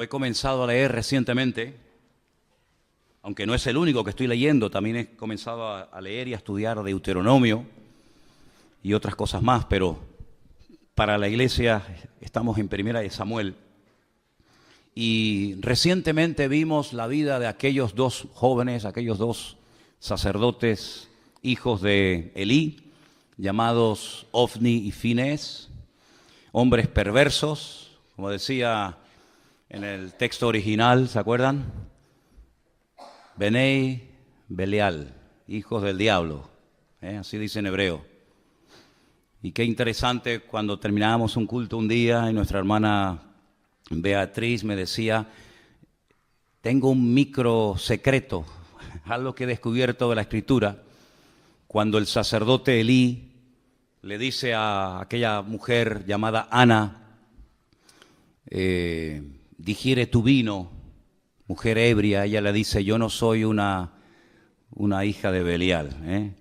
He comenzado a leer recientemente, aunque no es el único que estoy leyendo, también he comenzado a leer y a estudiar Deuteronomio y otras cosas más, pero para la iglesia estamos en Primera de Samuel. Y recientemente vimos la vida de aquellos dos jóvenes, aquellos dos sacerdotes, hijos de Elí, llamados Ofni y Finés, hombres perversos, como decía en el texto original, ¿se acuerdan? Benei Belial, hijos del diablo, así dice en hebreo. Y qué interesante, cuando terminábamos un culto un día y nuestra hermana Beatriz me decía, tengo un micro secreto, algo que he descubierto de la Escritura, cuando el sacerdote Elí le dice a aquella mujer llamada Ana, digiere tu vino, mujer ebria, ella le dice, yo no soy una hija de Belial,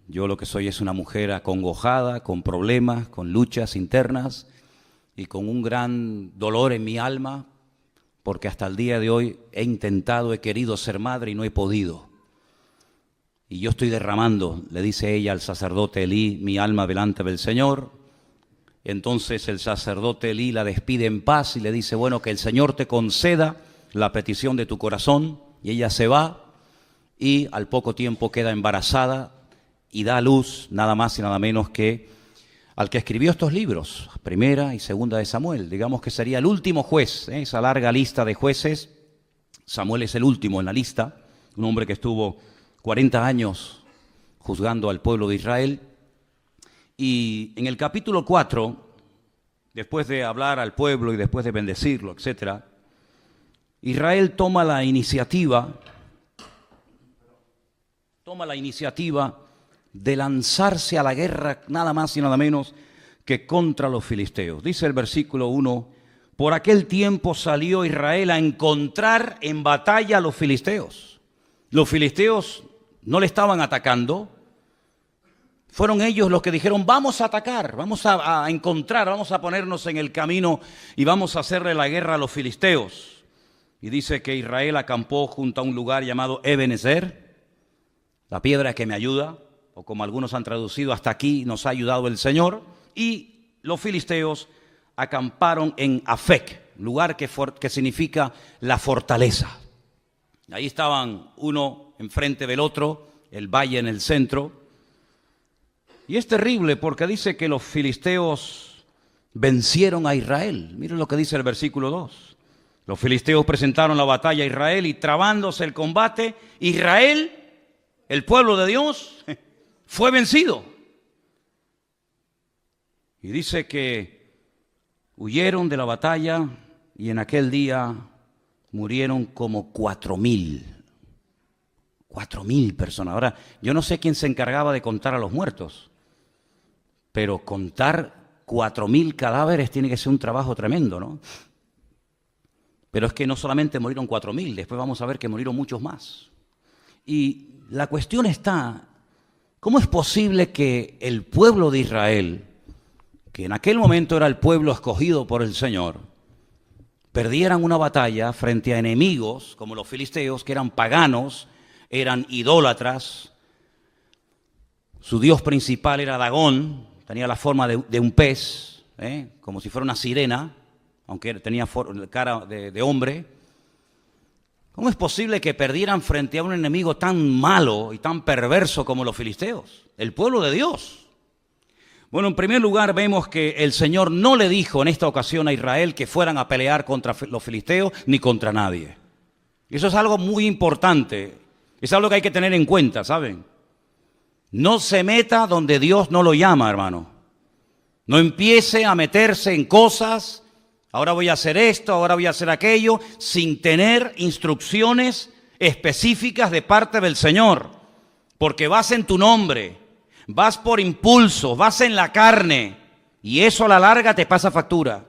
Yo lo que soy es una mujer acongojada, con problemas, con luchas internas y con un gran dolor en mi alma, porque hasta el día de hoy he querido ser madre y no he podido. Y yo estoy derramando, le dice ella al sacerdote Elí, mi alma delante del Señor. Entonces el sacerdote Elí la despide en paz y le dice, bueno, que el Señor te conceda la petición de tu corazón. Y ella se va y al poco tiempo queda embarazada y da a luz nada más y nada menos que al que escribió estos libros, Primera y Segunda de Samuel. Digamos que sería el último juez, esa larga lista de jueces. Samuel es el último en la lista, un hombre que estuvo 40 años juzgando al pueblo de Israel. Y en el capítulo 4, después de hablar al pueblo y después de bendecirlo, etc., Israel toma la iniciativa de lanzarse a la guerra nada más y nada menos que contra los filisteos. Dice el versículo 1, por aquel tiempo salió Israel a encontrar en batalla a los filisteos. Los filisteos no le estaban atacando. Fueron ellos los que dijeron, vamos a atacar, vamos a encontrar, vamos a ponernos en el camino y vamos a hacerle la guerra a los filisteos. Y dice que Israel acampó junto a un lugar llamado Ebenezer, la piedra que me ayuda, o como algunos han traducido, hasta aquí nos ha ayudado el Señor. Y los filisteos acamparon en Afec, lugar que significa la fortaleza. Ahí estaban uno enfrente del otro, el valle en el centro. Y es terrible porque dice que los filisteos vencieron a Israel. Miren lo que dice el versículo 2. Los filisteos presentaron la batalla a Israel y trabándose el combate, Israel, el pueblo de Dios, fue vencido. Y dice que huyeron de la batalla y en aquel día murieron como 4,000. 4,000 personas. Ahora, yo no sé quién se encargaba de contar a los muertos, pero contar 4,000 cadáveres tiene que ser un trabajo tremendo, ¿no? Pero es que no solamente murieron 4,000, después vamos a ver que murieron muchos más. Y la cuestión está, ¿cómo es posible que el pueblo de Israel, que en aquel momento era el pueblo escogido por el Señor, perdieran una batalla frente a enemigos como los filisteos, que eran paganos, eran idólatras? Su dios principal era Dagón, tenía la forma de un pez, como si fuera una sirena, aunque tenía cara de hombre. ¿Cómo es posible que perdieran frente a un enemigo tan malo y tan perverso como los filisteos? El pueblo de Dios. Bueno, en primer lugar vemos que el Señor no le dijo en esta ocasión a Israel que fueran a pelear contra los filisteos ni contra nadie. Eso es algo muy importante. Es algo que hay que tener en cuenta, ¿saben? No se meta donde Dios no lo llama, hermano. No empiece a meterse en cosas. Ahora voy a hacer esto, ahora voy a hacer aquello, sin tener instrucciones específicas de parte del Señor. Porque vas en tu nombre, vas por impulso, vas en la carne, y eso a la larga te pasa factura.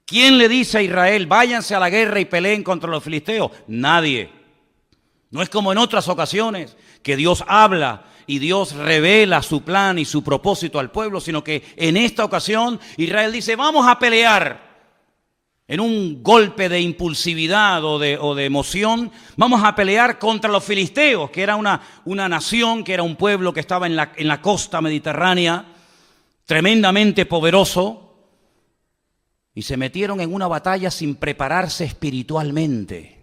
¿Quién le dice a Israel, váyanse a la guerra y peleen contra los filisteos? Nadie. No es como en otras ocasiones, que Dios habla y Dios revela su plan y su propósito al pueblo, sino que en esta ocasión Israel dice, vamos a pelear. en un golpe de impulsividad o de emoción, vamos a pelear contra los filisteos, que era una nación, que era un pueblo que estaba en la costa mediterránea, tremendamente poderoso, y se metieron en una batalla sin prepararse espiritualmente.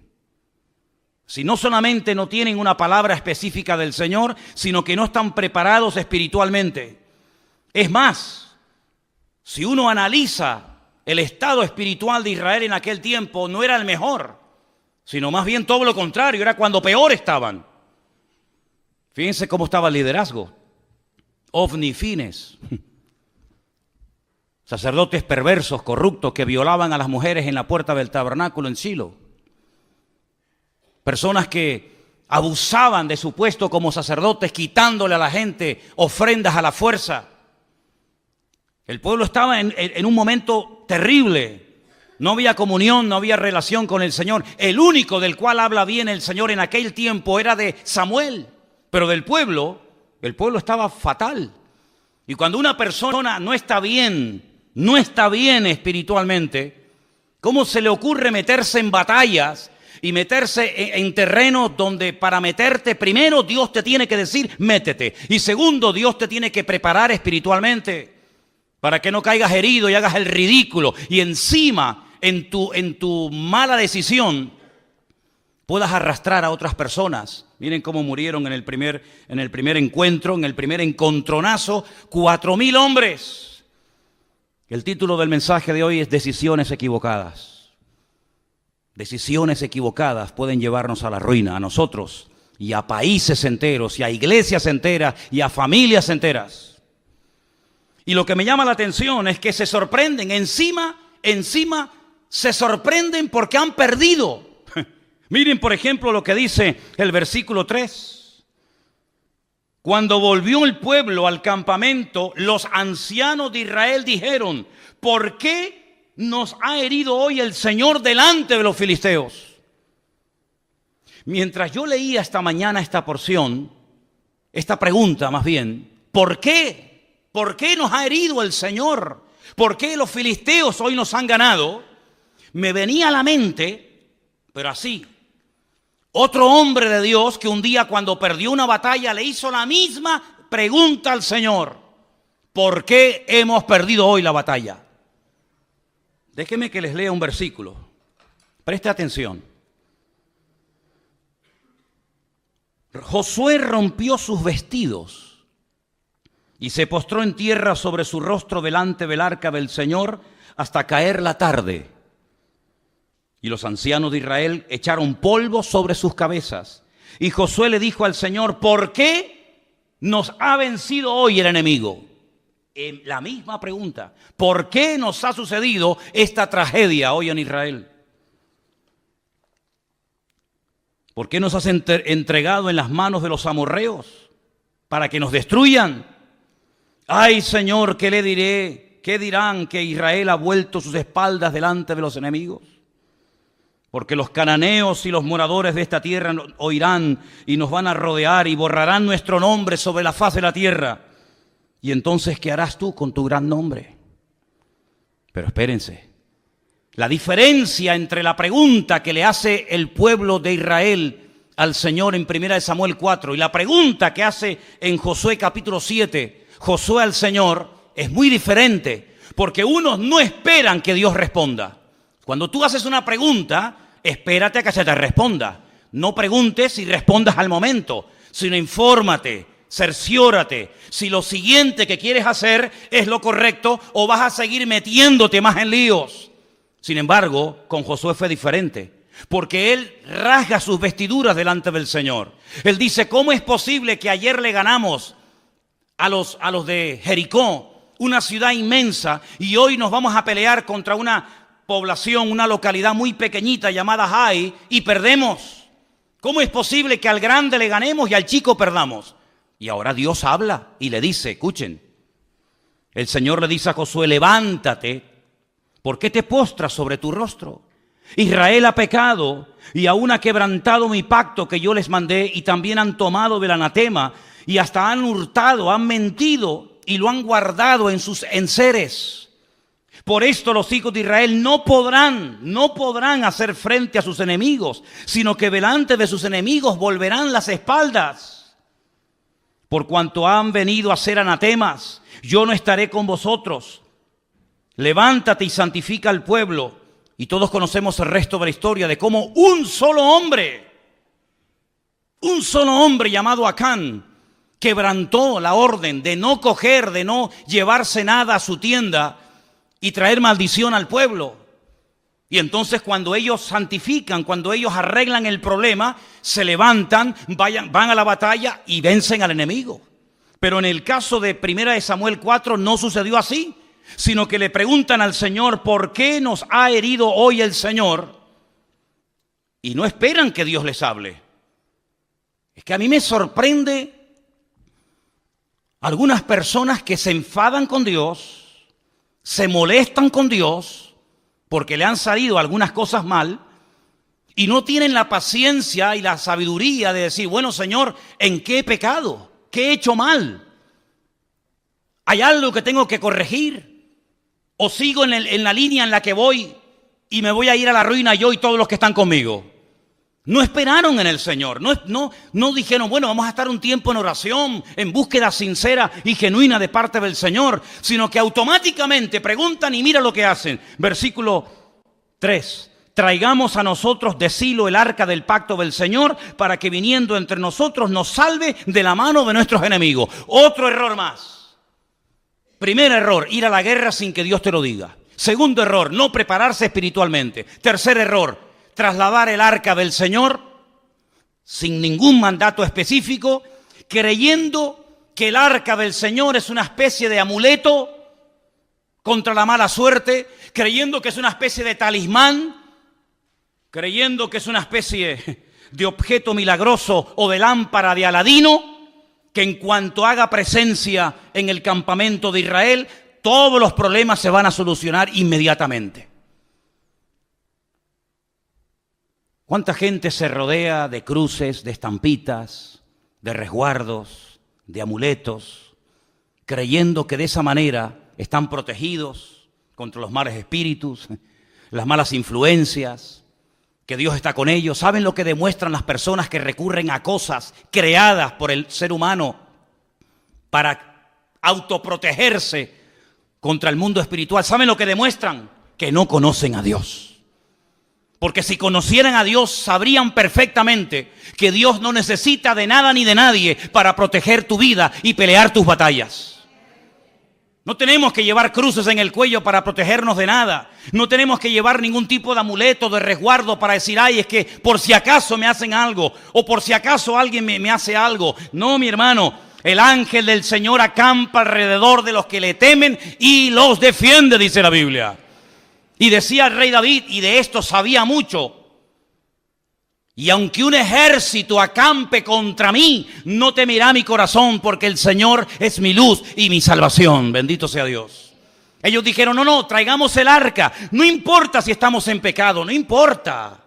Si no solamente no tienen una palabra específica del Señor, sino que no están preparados espiritualmente. Es más, si uno analiza el estado espiritual de Israel en aquel tiempo, no era el mejor, sino más bien todo lo contrario, era cuando peor estaban. Fíjense cómo estaba el liderazgo. Ofni, Fines, sacerdotes perversos, corruptos, que violaban a las mujeres en la puerta del tabernáculo en Silo. Personas que abusaban de su puesto como sacerdotes, quitándole a la gente ofrendas a la fuerza. El pueblo estaba en un momento terrible. No había comunión, no había relación con el Señor. El único del cual habla bien el Señor en aquel tiempo era de Samuel. Pero del pueblo, el pueblo estaba fatal. Y cuando una persona no está bien espiritualmente, ¿cómo se le ocurre meterse en batallas y meterse en terrenos donde para meterte, primero Dios te tiene que decir, métete? Y segundo, Dios te tiene que preparar espiritualmente para que no caigas herido y hagas el ridículo. Y encima, en tu mala decisión, puedas arrastrar a otras personas. Miren cómo murieron en el primer encuentro, en el primer encontronazo, 4,000 hombres. El título del mensaje de hoy es Decisiones equivocadas. Decisiones equivocadas pueden llevarnos a la ruina, a nosotros, y a países enteros, y a iglesias enteras, y a familias enteras. Y lo que me llama la atención es que se sorprenden, encima se sorprenden porque han perdido. Miren, por ejemplo, lo que dice el versículo 3. Cuando volvió el pueblo al campamento, los ancianos de Israel dijeron, ¿por qué nos ha herido hoy el Señor delante de los filisteos? Mientras yo leía esta mañana esta porción, esta pregunta más bien, ¿por qué? ¿Por qué nos ha herido el Señor? ¿Por qué los filisteos hoy nos han ganado? Me venía a la mente, pero así, otro hombre de Dios que un día cuando perdió una batalla le hizo la misma pregunta al Señor. ¿Por qué hemos perdido hoy la batalla? Déjenme que les lea un versículo. Preste atención. Josué rompió sus vestidos y se postró en tierra sobre su rostro delante del arca del Señor hasta caer la tarde. Y los ancianos de Israel echaron polvo sobre sus cabezas. Y Josué le dijo al Señor, ¿por qué nos ha vencido hoy el enemigo? La misma pregunta, ¿por qué nos ha sucedido esta tragedia hoy en Israel? ¿Por qué nos has entregado en las manos de los amorreos para que nos destruyan? Ay, Señor, ¿qué le diré? ¿Qué dirán que Israel ha vuelto sus espaldas delante de los enemigos? Porque los cananeos y los moradores de esta tierra oirán y nos van a rodear y borrarán nuestro nombre sobre la faz de la tierra. Y entonces, ¿qué harás tú con tu gran nombre? Pero espérense, la diferencia entre la pregunta que le hace el pueblo de Israel al Señor en 1 Samuel 4 y la pregunta que hace en Josué capítulo 7, Josué al Señor, es muy diferente, porque unos no esperan que Dios responda. Cuando tú haces una pregunta, espérate a que se te responda. No preguntes y respondas al momento, sino infórmate, cerciórate si lo siguiente que quieres hacer es lo correcto o vas a seguir metiéndote más en líos. Sin embargo, con Josué fue diferente, porque él rasga sus vestiduras delante del Señor. Él dice, ¿cómo es posible que ayer le ganamos a los de Jericó, una ciudad inmensa, y hoy nos vamos a pelear contra una población, una localidad muy pequeñita llamada Jai, y perdemos? ¿Cómo es posible que al grande le ganemos y al chico perdamos? Y ahora Dios habla y le dice, escuchen, el Señor le dice a Josué, levántate, ¿por qué te postras sobre tu rostro? Israel ha pecado y aún ha quebrantado mi pacto que yo les mandé, y también han tomado del anatema y hasta han hurtado, han mentido y lo han guardado en sus enseres. Por esto los hijos de Israel no podrán hacer frente a sus enemigos, sino que delante de sus enemigos volverán las espaldas. Por cuanto han venido a ser anatemas, yo no estaré con vosotros. Levántate y santifica al pueblo. Y todos conocemos el resto de la historia de cómo un solo hombre llamado Acán, quebrantó la orden de no coger, de no llevarse nada a su tienda y traer maldición al pueblo. Y entonces cuando ellos santifican, cuando ellos arreglan el problema, se levantan, van a la batalla y vencen al enemigo. Pero en el caso de 1 Samuel 4 no sucedió así, sino que le preguntan al Señor, ¿por qué nos ha herido hoy el Señor? Y no esperan que Dios les hable. Es que a mí me sorprende algunas personas que se enfadan con Dios, se molestan con Dios porque le han salido algunas cosas mal y no tienen la paciencia y la sabiduría de decir, bueno, Señor, ¿en qué he pecado? ¿Qué he hecho mal? ¿Hay algo que tengo que corregir? ¿O sigo en la línea en la que voy y me voy a ir a la ruina yo y todos los que están conmigo? No esperaron en el Señor, no dijeron, bueno, vamos a estar un tiempo en oración, en búsqueda sincera y genuina de parte del Señor, sino que automáticamente preguntan y mira lo que hacen. Versículo 3, traigamos a nosotros de Silo el arca del pacto del Señor para que viniendo entre nosotros nos salve de la mano de nuestros enemigos. Otro error más. Primer error, ir a la guerra sin que Dios te lo diga. Segundo error, no prepararse espiritualmente. Tercer error, trasladar el arca del Señor sin ningún mandato específico, creyendo que el arca del Señor es una especie de amuleto contra la mala suerte, creyendo que es una especie de talismán, creyendo que es una especie de objeto milagroso o de lámpara de Aladino, que en cuanto haga presencia en el campamento de Israel, todos los problemas se van a solucionar inmediatamente. ¿Cuánta gente se rodea de cruces, de estampitas, de resguardos, de amuletos, creyendo que de esa manera están protegidos contra los malos espíritus, las malas influencias, que Dios está con ellos? ¿Saben lo que demuestran las personas que recurren a cosas creadas por el ser humano para autoprotegerse contra el mundo espiritual? ¿Saben lo que demuestran? Que no conocen a Dios. Porque si conocieran a Dios, sabrían perfectamente que Dios no necesita de nada ni de nadie para proteger tu vida y pelear tus batallas. No tenemos que llevar cruces en el cuello para protegernos de nada. No tenemos que llevar ningún tipo de amuleto, de resguardo para decir, ay, es que por si acaso me hacen algo o por si acaso alguien me hace algo. No, mi hermano, el ángel del Señor acampa alrededor de los que le temen y los defiende, dice la Biblia. Y decía el rey David, y de esto sabía mucho, y aunque un ejército acampe contra mí, no temerá mi corazón, porque el Señor es mi luz y mi salvación. Bendito sea Dios. Ellos dijeron, no, traigamos el arca. No importa si estamos en pecado, no importa.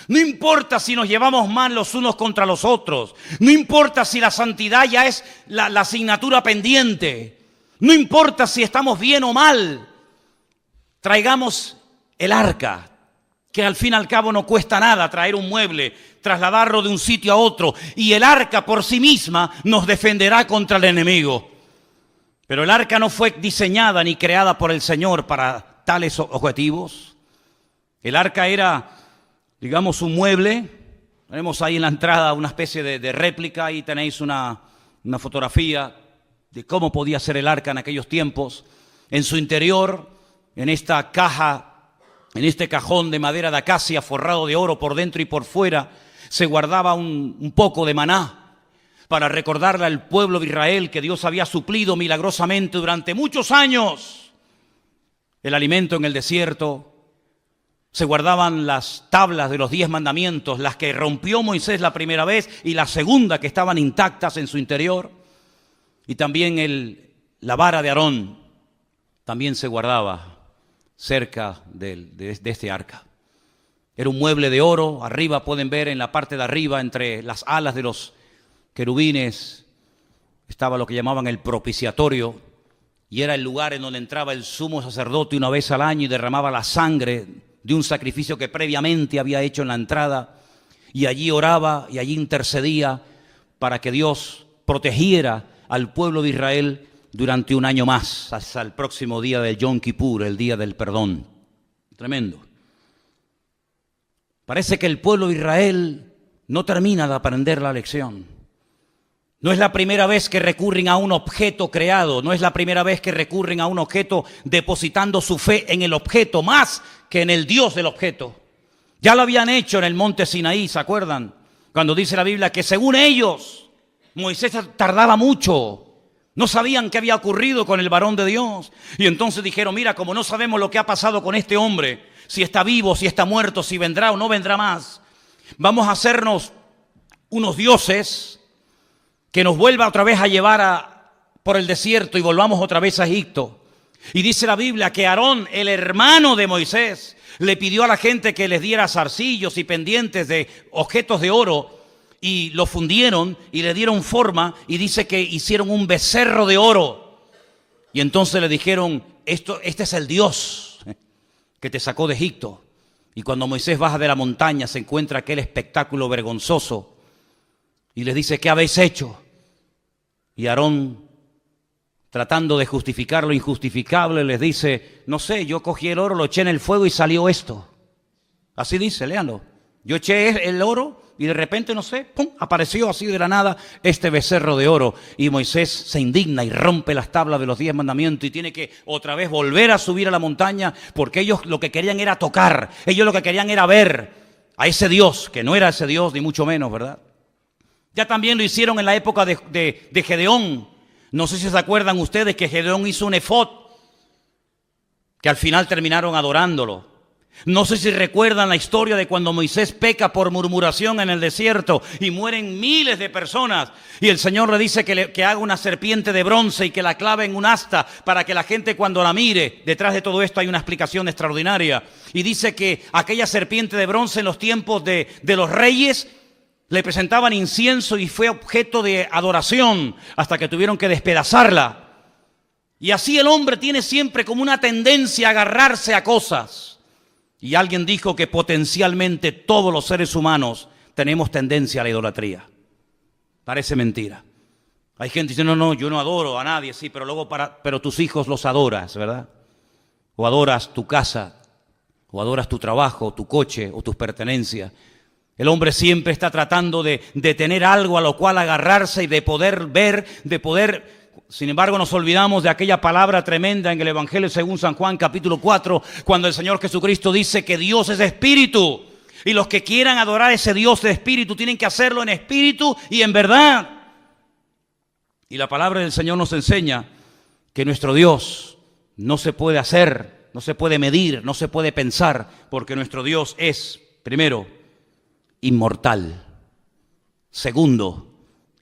No importa si nos llevamos mal los unos contra los otros. No importa si la santidad ya es la asignatura pendiente. No importa si estamos bien o mal. Traigamos el arca, que al fin y al cabo no cuesta nada traer un mueble, trasladarlo de un sitio a otro, y el arca por sí misma nos defenderá contra el enemigo. Pero el arca no fue diseñada ni creada por el Señor para tales objetivos. El arca era, digamos, un mueble. Tenemos ahí en la entrada una especie de réplica, ahí tenéis una fotografía de cómo podía ser el arca en aquellos tiempos. En su interior, en esta caja, en este cajón de madera de acacia forrado de oro por dentro y por fuera, se guardaba un poco de maná para recordarle al pueblo de Israel que Dios había suplido milagrosamente durante muchos años el alimento en el desierto. Se guardaban las tablas de los 10 mandamientos, las que rompió Moisés la primera vez y la segunda, que estaban intactas en su interior. Y también la vara de Aarón también se guardaba cerca de este arca. Era un mueble de oro. Arriba pueden ver, en la parte de arriba, entre las alas de los querubines, estaba lo que llamaban el propiciatorio, y era el lugar en donde entraba el sumo sacerdote una vez al año y derramaba la sangre de un sacrificio que previamente había hecho en la entrada, y allí oraba y allí intercedía para que Dios protegiera al pueblo de Israel durante un año más, hasta el próximo día del Yom Kippur, el día del perdón. Tremendo. Parece que el pueblo de Israel no termina de aprender la lección. No es la primera vez que recurren a un objeto creado, no es la primera vez que recurren a un objeto depositando su fe en el objeto más que en el Dios del objeto. Ya lo habían hecho en el monte Sinaí, ¿se acuerdan? Cuando dice la Biblia que según ellos, Moisés tardaba mucho. No sabían qué había ocurrido con el varón de Dios. Y entonces dijeron, mira, como no sabemos lo que ha pasado con este hombre, si está vivo, si está muerto, si vendrá o no vendrá más, vamos a hacernos unos dioses que nos vuelva otra vez a llevar por el desierto y volvamos otra vez a Egipto. Y dice la Biblia que Aarón, el hermano de Moisés, le pidió a la gente que les diera zarcillos y pendientes de objetos de oro, y lo fundieron y le dieron forma, y dice que hicieron un becerro de oro. Y entonces le dijeron, este es el Dios que te sacó de Egipto. Y cuando Moisés baja de la montaña se encuentra aquel espectáculo vergonzoso y les dice, ¿qué habéis hecho? Y Aarón, tratando de justificar lo injustificable, les dice, no sé, yo cogí el oro, lo eché en el fuego y salió esto. Así dice, léanlo. Yo eché el oro y de repente, no sé, ¡pum!, apareció así de la nada este becerro de oro. Y Moisés se indigna y rompe las tablas de los 10 mandamientos y tiene que otra vez volver a subir a la montaña, porque ellos lo que querían era tocar, ellos lo que querían era ver a ese Dios, que no era ese Dios ni mucho menos, ¿verdad? Ya también lo hicieron en la época de Gedeón. No sé si se acuerdan ustedes que Gedeón hizo un efod, que al final terminaron adorándolo. No sé si recuerdan la historia de cuando Moisés peca por murmuración en el desierto y mueren miles de personas. Y el Señor le dice que haga una serpiente de bronce y que la clave en un asta para que la gente cuando la mire, detrás de todo esto hay una explicación extraordinaria. Y dice que aquella serpiente de bronce en los tiempos de los reyes le presentaban incienso y fue objeto de adoración hasta que tuvieron que despedazarla. Y así el hombre tiene siempre como una tendencia a agarrarse a cosas. Y alguien dijo que potencialmente todos los seres humanos tenemos tendencia a la idolatría. Parece mentira. Hay gente que dice, no, yo no adoro a nadie, sí, pero luego pero tus hijos los adoras, ¿verdad? O adoras tu casa, o adoras tu trabajo, tu coche, o tus pertenencias. El hombre siempre está tratando de tener algo a lo cual agarrarse y de poder ver, Sin embargo, nos olvidamos de aquella palabra tremenda en el Evangelio según San Juan, capítulo 4, cuando el Señor Jesucristo dice que Dios es espíritu. Y los que quieran adorar a ese Dios de espíritu tienen que hacerlo en espíritu y en verdad. Y la palabra del Señor nos enseña que nuestro Dios no se puede hacer, no se puede medir, no se puede pensar, porque nuestro Dios es, primero, inmortal. Segundo,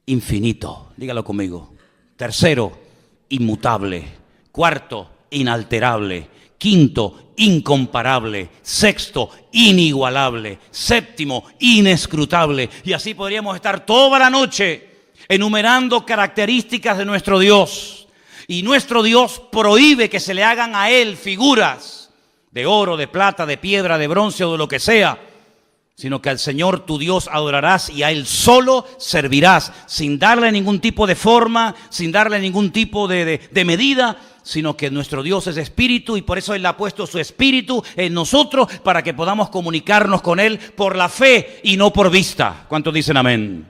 infinito. Dígalo conmigo. Tercero, inmutable. Cuarto, inalterable. Quinto, incomparable. Sexto, inigualable. Séptimo, inescrutable. Y así podríamos estar toda la noche enumerando características de nuestro Dios. Y nuestro Dios prohíbe que se le hagan a Él figuras de oro, de plata, de piedra, de bronce o de lo que sea, sino que al Señor tu Dios adorarás y a Él solo servirás, sin darle ningún tipo de forma, sin darle ningún tipo de medida, sino que nuestro Dios es espíritu y por eso Él ha puesto su espíritu en nosotros para que podamos comunicarnos con Él por la fe y no por vista. ¿Cuántos dicen amén?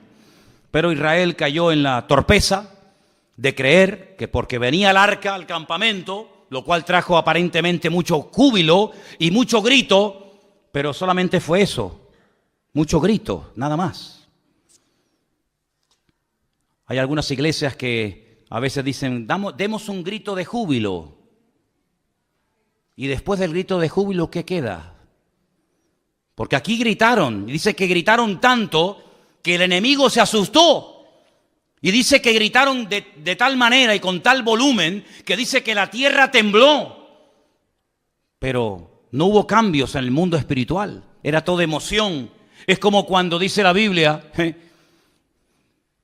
Pero Israel cayó en la torpeza de creer que porque venía el arca al campamento, lo cual trajo aparentemente mucho júbilo y mucho grito, pero solamente fue eso. Mucho grito, nada más. Hay algunas iglesias que a veces dicen, demos un grito de júbilo. Y después del grito de júbilo, ¿qué queda? Porque aquí gritaron, y dice que gritaron tanto que el enemigo se asustó. Y dice que gritaron de tal manera y con tal volumen que dice que la tierra tembló. Pero no hubo cambios en el mundo espiritual, era todo emoción. Es como cuando dice la Biblia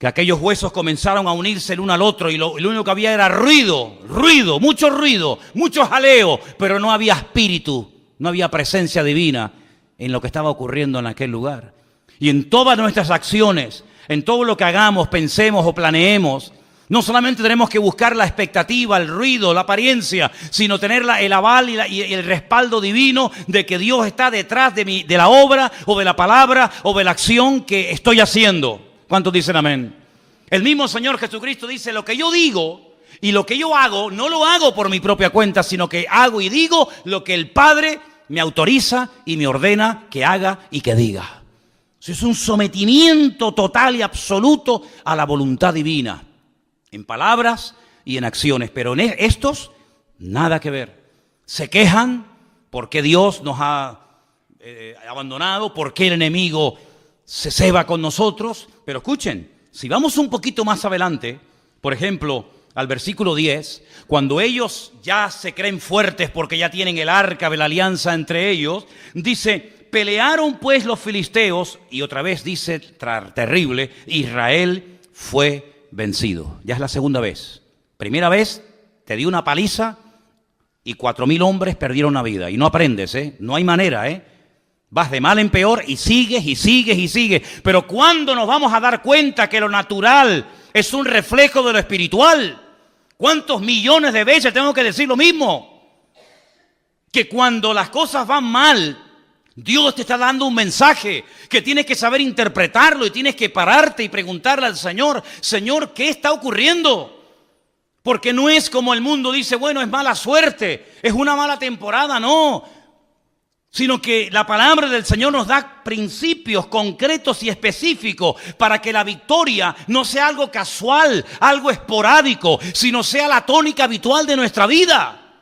que aquellos huesos comenzaron a unirse el uno al otro y lo único que había era ruido, mucho jaleo, pero no había espíritu, no había presencia divina en lo que estaba ocurriendo en aquel lugar. Y en todas nuestras acciones, en todo lo que hagamos, pensemos o planeemos, no solamente tenemos que buscar la expectativa, el ruido, la apariencia, sino tener el aval y el respaldo divino de que Dios está detrás de la obra o de la palabra o de la acción que estoy haciendo. ¿Cuántos dicen amén? El mismo Señor Jesucristo dice, lo que yo digo y lo que yo hago, no lo hago por mi propia cuenta, sino que hago y digo lo que el Padre me autoriza y me ordena que haga y que diga. Eso es un sometimiento total y absoluto a la voluntad divina, en palabras y en acciones, pero en estos nada que ver. Se quejan porque Dios nos ha abandonado, porque el enemigo se ceba con nosotros, pero escuchen, si vamos un poquito más adelante, por ejemplo, al versículo 10, cuando ellos ya se creen fuertes porque ya tienen el arca de la alianza entre ellos, dice, pelearon pues los filisteos, y otra vez dice, terrible, Israel fue vencido. Ya es la segunda vez. Primera vez te dio una paliza y 4,000 hombres perdieron la vida. Y no aprendes, no hay manera, Vas de mal en peor y sigues y sigues y sigues. Pero ¿cuándo nos vamos a dar cuenta que lo natural es un reflejo de lo espiritual? ¿Cuántos millones de veces tengo que decir lo mismo? Que cuando las cosas van mal, Dios te está dando un mensaje que tienes que saber interpretarlo y tienes que pararte y preguntarle al Señor, Señor, ¿qué está ocurriendo? Porque no es como el mundo dice, bueno, es mala suerte, es una mala temporada, no. Sino que la palabra del Señor nos da principios concretos y específicos para que la victoria no sea algo casual, algo esporádico, sino sea la tónica habitual de nuestra vida.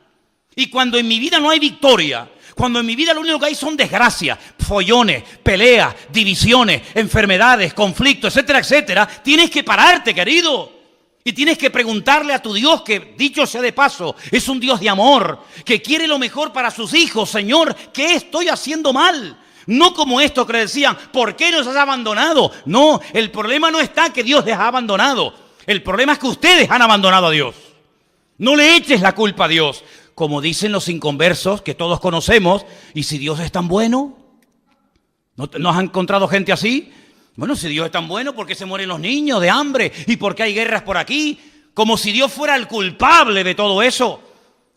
Y cuando en mi vida no hay victoria, cuando en mi vida lo único que hay son desgracias, follones, peleas, divisiones, enfermedades, conflictos, etcétera, etcétera, tienes que pararte, querido. Y tienes que preguntarle a tu Dios, que dicho sea de paso, es un Dios de amor, que quiere lo mejor para sus hijos. Señor, ¿qué estoy haciendo mal? No como esto que le decían, ¿por qué nos has abandonado? No, el problema no está que Dios les ha abandonado. El problema es que ustedes han abandonado a Dios. No le eches la culpa a Dios. Como dicen los inconversos que todos conocemos, ¿y si Dios es tan bueno? ¿No has encontrado gente así? Bueno, si Dios es tan bueno, ¿por qué se mueren los niños de hambre? ¿Y por qué hay guerras por aquí? Como si Dios fuera el culpable de todo eso.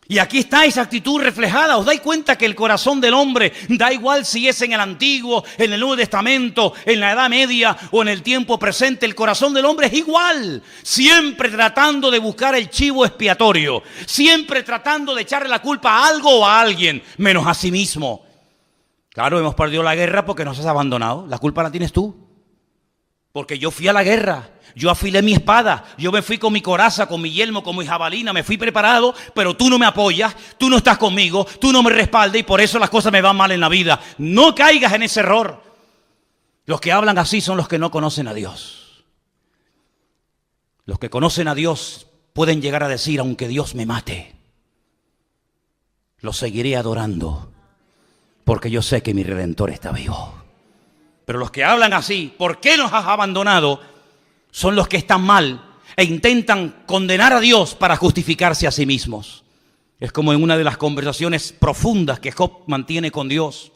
Y aquí está esa actitud reflejada. ¿Os dais cuenta que el corazón del hombre, da igual si es en el Antiguo, en el Nuevo Testamento, en la Edad Media o en el tiempo presente, el corazón del hombre es igual? Siempre tratando de buscar el chivo expiatorio. Siempre tratando de echarle la culpa a algo o a alguien, menos a sí mismo. Claro, hemos perdido la guerra porque nos has abandonado. La culpa la tienes tú. Porque yo fui a la guerra, yo afilé mi espada, yo me fui con mi coraza, con mi yelmo, con mi jabalina, me fui preparado, pero tú no me apoyas, tú no estás conmigo, tú no me respaldas y por eso las cosas me van mal en la vida. No caigas en ese error. Los que hablan así son los que no conocen a Dios. Los que conocen a Dios pueden llegar a decir, aunque Dios me mate, lo seguiré adorando, porque yo sé que mi Redentor está vivo. Pero los que hablan así, ¿por qué nos has abandonado? Son los que están mal e intentan condenar a Dios para justificarse a sí mismos. Es como en una de las conversaciones profundas que Job mantiene con Dios,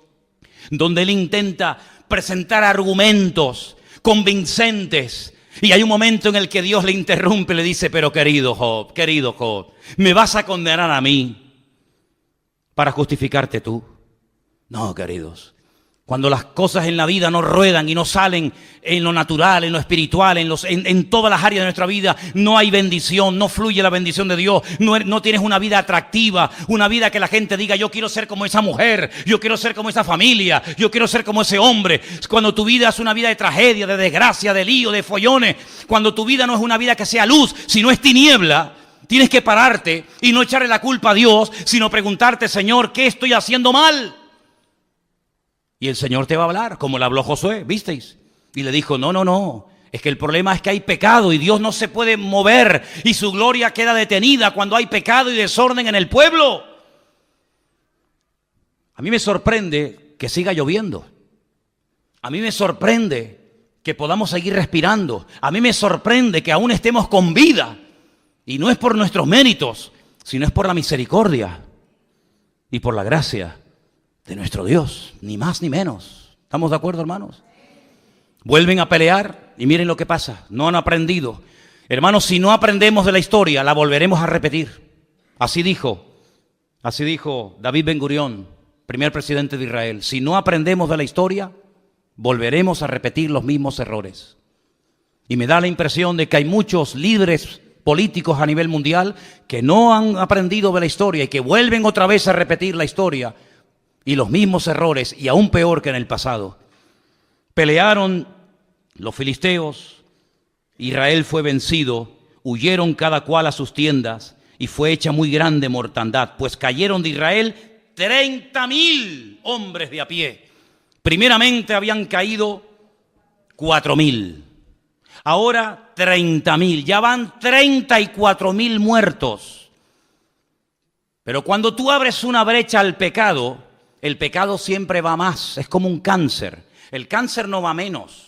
donde él intenta presentar argumentos convincentes. Y hay un momento en el que Dios le interrumpe y le dice, pero querido Job, ¿me vas a condenar a mí para justificarte tú? No, queridos. Cuando las cosas en la vida no ruedan y no salen en lo natural, en lo espiritual, en todas las áreas de nuestra vida, no hay bendición, no fluye la bendición de Dios, no tienes una vida atractiva, una vida que la gente diga, yo quiero ser como esa mujer, yo quiero ser como esa familia, yo quiero ser como ese hombre. Cuando tu vida es una vida de tragedia, de desgracia, de lío, de follones, cuando tu vida no es una vida que sea luz, sino es tiniebla, tienes que pararte y no echarle la culpa a Dios, sino preguntarte, Señor, ¿qué estoy haciendo mal? Y el Señor te va a hablar, como le habló Josué, ¿visteis? Y le dijo, no, es que el problema es que hay pecado y Dios no se puede mover y su gloria queda detenida cuando hay pecado y desorden en el pueblo. A mí me sorprende que siga lloviendo. A mí me sorprende que podamos seguir respirando. A mí me sorprende que aún estemos con vida. Y no es por nuestros méritos, sino es por la misericordia y por la gracia de nuestro Dios, ni más ni menos. ¿Estamos de acuerdo, hermanos? Vuelven a pelear y miren lo que pasa. No han aprendido. Hermanos, si no aprendemos de la historia, la volveremos a repetir. Así dijo David Ben-Gurión, primer presidente de Israel. Si no aprendemos de la historia, volveremos a repetir los mismos errores. Y me da la impresión de que hay muchos líderes políticos a nivel mundial que no han aprendido de la historia y que vuelven otra vez a repetir la historia y los mismos errores, y aún peor que en el pasado. Pelearon los filisteos, Israel fue vencido, huyeron cada cual a sus tiendas y fue hecha muy grande mortandad, pues cayeron de Israel 30.000 hombres de a pie. Primeramente habían caído 4.000, ahora 30.000, ya van 34.000 muertos. Pero cuando tú abres una brecha al pecado, el pecado siempre va más, es como un cáncer. El cáncer no va menos.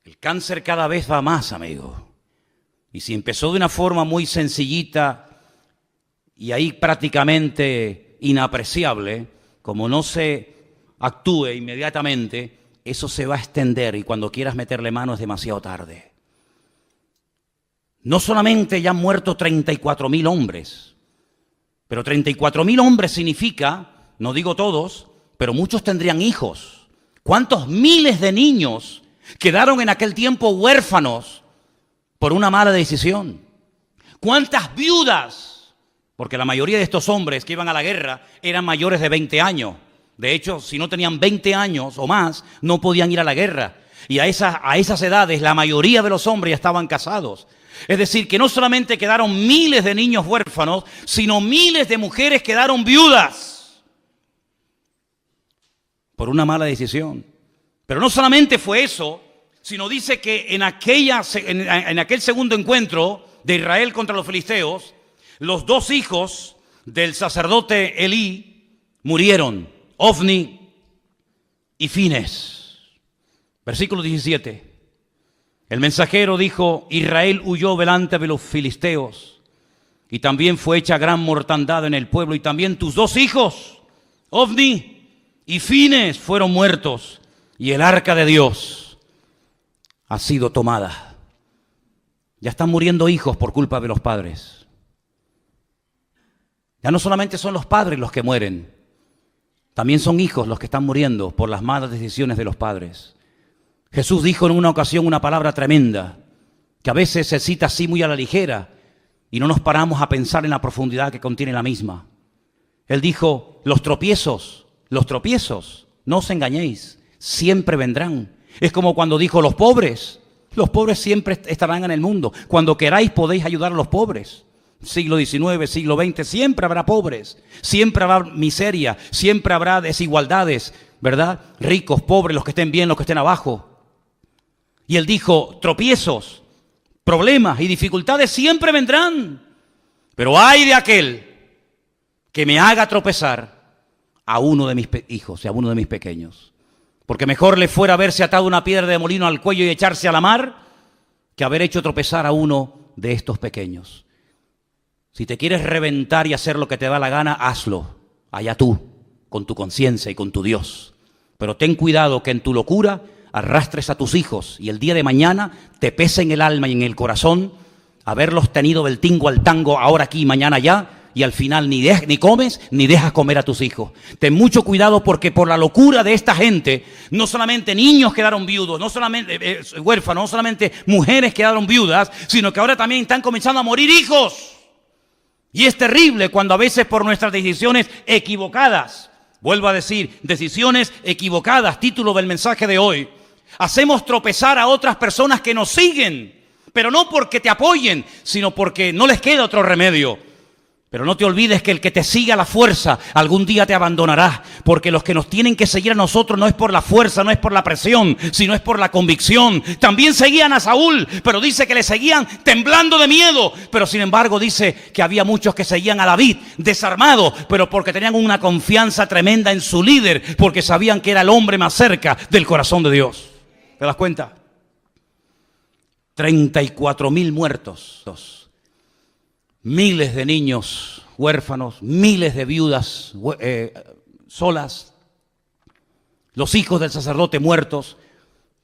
El cáncer cada vez va más, amigo. Y si empezó de una forma muy sencillita y ahí prácticamente inapreciable, como no se actúe inmediatamente, eso se va a extender y cuando quieras meterle mano es demasiado tarde. No solamente ya han muerto 34.000 hombres, pero 34.000 hombres significa, no digo todos, pero muchos tendrían hijos. ¿Cuántos miles de niños quedaron en aquel tiempo huérfanos por una mala decisión? ¿Cuántas viudas? Porque la mayoría de estos hombres que iban a la guerra eran mayores de 20 años. De hecho, si no tenían 20 años o más, no podían ir a la guerra. Y a esas edades, la mayoría de los hombres ya estaban casados. Es decir, que no solamente quedaron miles de niños huérfanos, sino miles de mujeres quedaron viudas por una mala decisión. Pero no solamente fue eso, sino dice que en aquel segundo encuentro de Israel contra los filisteos, los dos hijos del sacerdote Elí murieron, Ofni y Fines. Versículo 17. El mensajero dijo: Israel huyó delante de los filisteos y también fue hecha gran mortandad en el pueblo, y también tus dos hijos, Ofni y Fines, fueron muertos, y el arca de Dios ha sido tomada. Ya están muriendo hijos por culpa de los padres. Ya no solamente son los padres los que mueren, también son hijos los que están muriendo por las malas decisiones de los padres. Jesús dijo en una ocasión una palabra tremenda, que a veces se cita así muy a la ligera y no nos paramos a pensar en la profundidad que contiene la misma. Él dijo: los tropiezos, no os engañéis, siempre vendrán. Es como cuando dijo: los pobres siempre estarán en el mundo. Cuando queráis podéis ayudar a los pobres. Siglo XIX, siglo XX, siempre habrá pobres, siempre habrá miseria, siempre habrá desigualdades, ¿verdad? Ricos, pobres, los que estén bien, los que estén abajo. Y él dijo: tropiezos, problemas y dificultades siempre vendrán, pero ay de aquel que me haga tropezar a uno de mis hijos y a uno de mis pequeños. Porque mejor le fuera haberse atado una piedra de molino al cuello y echarse a la mar que haber hecho tropezar a uno de estos pequeños. Si te quieres reventar y hacer lo que te da la gana, hazlo, allá tú, con tu conciencia y con tu Dios. Pero ten cuidado que en tu locura arrastres a tus hijos y el día de mañana te pese en el alma y en el corazón haberlos tenido del tingo al tango, ahora aquí y mañana allá, y al final ni comes ni dejas comer a tus hijos. Ten mucho cuidado, porque por la locura de esta gente, no solamente niños quedaron viudos, no solamente huérfanos, no solamente mujeres quedaron viudas, sino que ahora también están comenzando a morir hijos. Y es terrible cuando a veces por nuestras decisiones equivocadas, vuelvo a decir, decisiones equivocadas, título del mensaje de hoy, hacemos tropezar a otras personas que nos siguen, pero no porque te apoyen, sino porque no les queda otro remedio. Pero no te olvides que el que te siga a la fuerza algún día te abandonará, porque los que nos tienen que seguir a nosotros no es por la fuerza, no es por la presión, sino es por la convicción. También seguían a Saúl, pero dice que le seguían temblando de miedo, pero sin embargo dice que había muchos que seguían a David desarmados, pero porque tenían una confianza tremenda en su líder, porque sabían que era el hombre más cerca del corazón de Dios. ¿Te das cuenta? 34.000 muertos, miles de niños huérfanos, miles de viudas solas, los hijos del sacerdote muertos.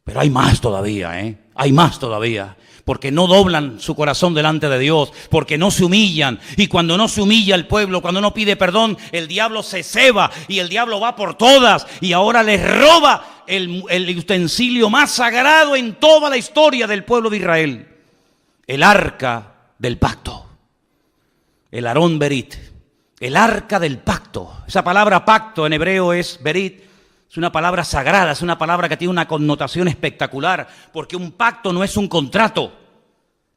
Pero hay más todavía, hay más todavía. Porque no doblan su corazón delante de Dios, porque no se humillan. Y cuando no se humilla el pueblo, cuando no pide perdón, el diablo se ceba y el diablo va por todas. Y ahora les roba el utensilio más sagrado en toda la historia del pueblo de Israel. El arca del pacto. El Aarón Berit. El arca del pacto. Esa palabra pacto en hebreo es Berit. Es una palabra sagrada, es una palabra que tiene una connotación espectacular, porque un pacto no es un contrato.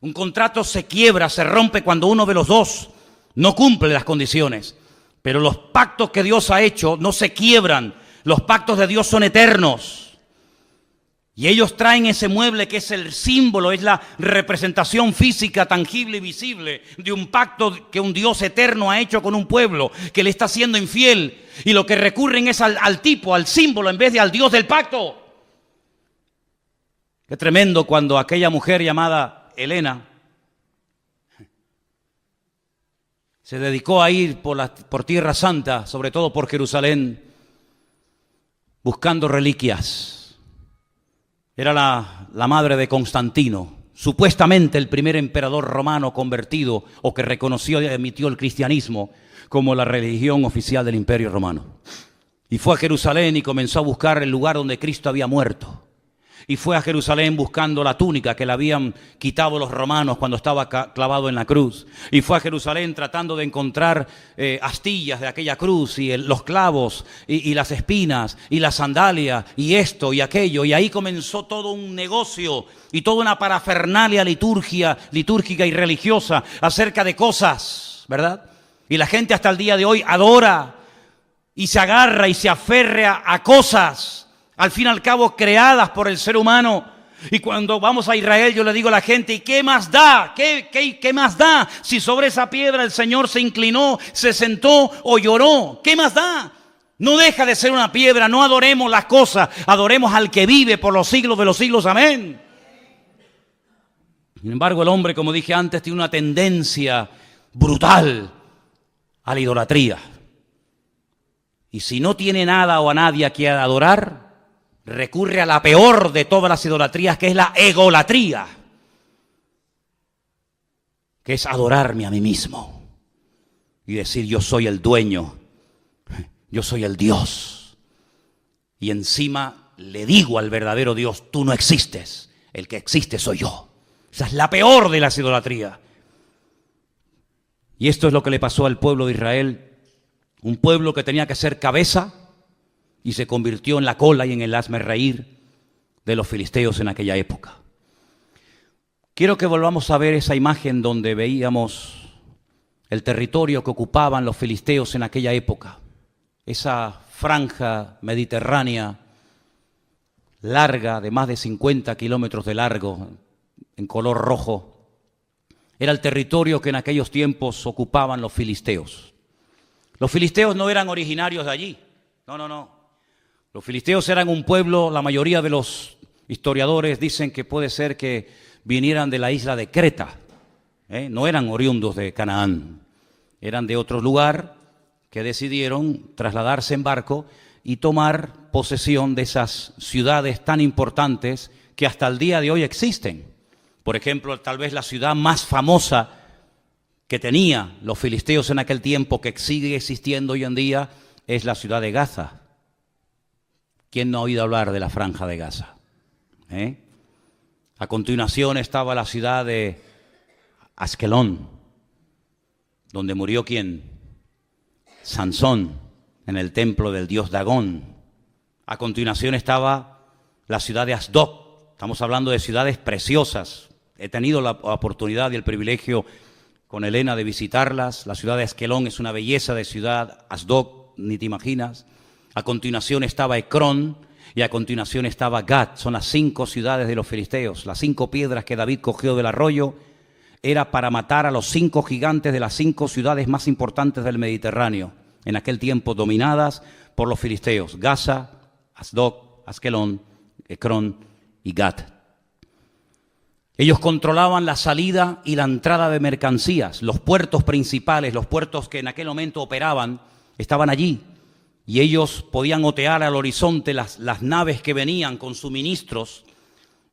Un contrato se quiebra, se rompe cuando uno de los dos no cumple las condiciones. Pero los pactos que Dios ha hecho no se quiebran. Los pactos de Dios son eternos. Y ellos traen ese mueble que es el símbolo, es la representación física, tangible y visible de un pacto que un Dios eterno ha hecho con un pueblo que le está siendo infiel. Y lo que recurren es al tipo, al símbolo, en vez de al Dios del pacto. Qué tremendo cuando aquella mujer llamada Helena se dedicó a ir por Tierra Santa, sobre todo por Jerusalén, buscando reliquias. Era la madre de Constantino, supuestamente el primer emperador romano convertido o que reconoció y admitió el cristianismo como la religión oficial del Imperio Romano. Y fue a Jerusalén y comenzó a buscar el lugar donde Cristo había muerto. Y fue a Jerusalén buscando la túnica que le habían quitado los romanos cuando estaba clavado en la cruz. Y fue a Jerusalén tratando de encontrar astillas de aquella cruz y los clavos y las espinas y la sandalia y esto y aquello. Y ahí comenzó todo un negocio y toda una parafernalia litúrgica y religiosa acerca de cosas, ¿verdad? Y la gente hasta el día de hoy adora y se agarra y se aferra a cosas, al fin y al cabo creadas por el ser humano. Y cuando vamos a Israel yo le digo a la gente, ¿y qué más da? ¿Qué más da? Si sobre esa piedra el Señor se inclinó, se sentó o lloró, ¿qué más da? No deja de ser una piedra, no adoremos las cosas, adoremos al que vive por los siglos de los siglos, amén. Sin embargo, el hombre, como dije antes, tiene una tendencia brutal a la idolatría. Y si no tiene nada o a nadie a quien adorar, recurre a la peor de todas las idolatrías, que es la egolatría, que es adorarme a mí mismo y decir yo soy el dueño, yo soy el Dios. Y encima le digo al verdadero Dios, tú no existes, el que existe soy yo. Esa es la peor de las idolatrías. Y esto es lo que le pasó al pueblo de Israel, un pueblo que tenía que ser cabeza y se convirtió en la cola y en el hazmerreír de los filisteos en aquella época. Quiero que volvamos a ver esa imagen donde veíamos el territorio que ocupaban los filisteos en aquella época. Esa franja mediterránea larga, de más de 50 kilómetros de largo, en color rojo, era el territorio que en aquellos tiempos ocupaban los filisteos. Los filisteos no eran originarios de allí, no. Los filisteos eran un pueblo, la mayoría de los historiadores dicen que puede ser que vinieran de la isla de Creta, no eran oriundos de Canaán, eran de otro lugar que decidieron trasladarse en barco y tomar posesión de esas ciudades tan importantes que hasta el día de hoy existen. Por ejemplo, tal vez la ciudad más famosa que tenía los filisteos en aquel tiempo, que sigue existiendo hoy en día, es la ciudad de Gaza. ¿Quién no ha oído hablar de la franja de Gaza? A continuación estaba la ciudad de Askelón, donde murió ¿quién? Sansón, en el templo del dios Dagón. A continuación estaba la ciudad de Asdod. Estamos hablando de ciudades preciosas. He tenido la oportunidad y el privilegio con Elena de visitarlas. La ciudad de Askelón es una belleza de ciudad, Asdod, ni te imaginas. A continuación estaba Ecrón y a continuación estaba Gat. Son las 5 ciudades de los filisteos. Las 5 piedras que David cogió del arroyo era para matar a los 5 gigantes de las 5 ciudades más importantes del Mediterráneo, en aquel tiempo dominadas por los filisteos: Gaza, Asdod, Askelón, Ecrón y Gat. Ellos controlaban la salida y la entrada de mercancías. Los puertos principales, los puertos que en aquel momento operaban, estaban allí. Y ellos podían otear al horizonte las naves que venían con suministros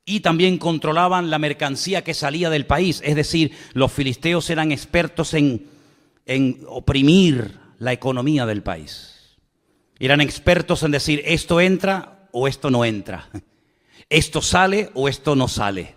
y también controlaban la mercancía que salía del país. Es decir, los filisteos eran expertos en oprimir la economía del país. Eran expertos en decir, esto entra o esto no entra. Esto sale o esto no sale.